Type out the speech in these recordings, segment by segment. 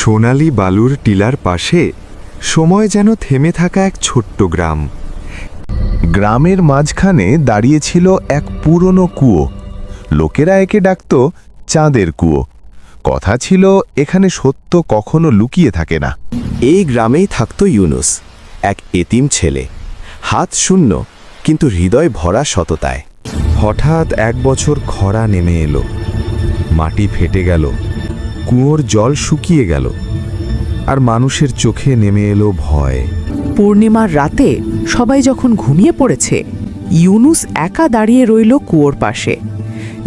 সোনালি বালুর টিলার পাশে সময় যেন থেমে থাকা এক ছোট্ট গ্রাম। গ্রামের মাঝখানে দাঁড়িয়েছিল এক পুরনো কুয়ো। লোকেরা একে ডাকত চাঁদের কুয়ো। কথা ছিল এখানে সত্য কখনো লুকিয়ে থাকে না। এই গ্রামেই থাকত ইউনুস, এক এতিম ছেলে, হাত শূন্য কিন্তু হৃদয় ভরা সততায়। হঠাৎ এক বছর খরা নেমে এলো, মাটি ফেটে গেল, কুয়োর জল শুকিয়ে গেল, আর মানুষের চোখে নেমে এলো ভয়। পূর্ণিমার রাতে সবাই যখন ঘুমিয়ে পড়েছে, ইউনুস একা দাঁড়িয়ে রইল কুয়োর পাশে।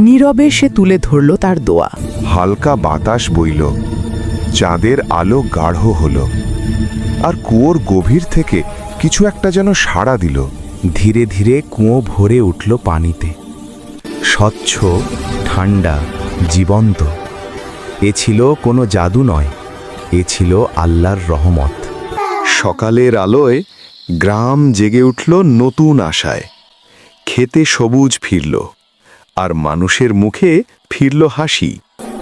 নীরবে সে তুলে ধরল তার দোয়া। হালকা বাতাস বইল, চাঁদের আলো গাঢ় হল, আর কুয়োর গভীর থেকে কিছু একটা যেন সাড়া দিল। ধীরে ধীরে কুয়ো ভরে উঠল পানিতে, স্বচ্ছ, ঠান্ডা, জীবন্ত। এ ছিল কোনো জাদু নয়, এ ছিল আল্লাহর রহমত। সকালের আলোয় গ্রাম জেগে উঠল নতুন আশায়। খেতে সবুজ ফিরল, আর মানুষের মুখে ফিরল হাসি।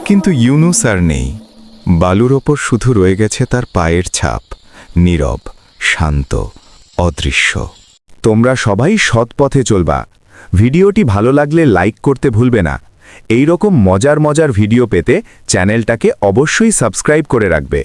কিন্তু ইউনুস আর নেই। বালুর ওপর শুধু রয়ে গেছে তার পায়ের ছাপ, নীরব, শান্ত, অদৃশ্য। তোমরা সবাই সৎ পথে চলবা। ভিডিওটি ভালো লাগলে লাইক করতে ভুলবে না। এই রকম মজার মজার ভিডিও পেতে চ্যানেলটাকে অবশ্যই সাবস্ক্রাইব করে রাখবে।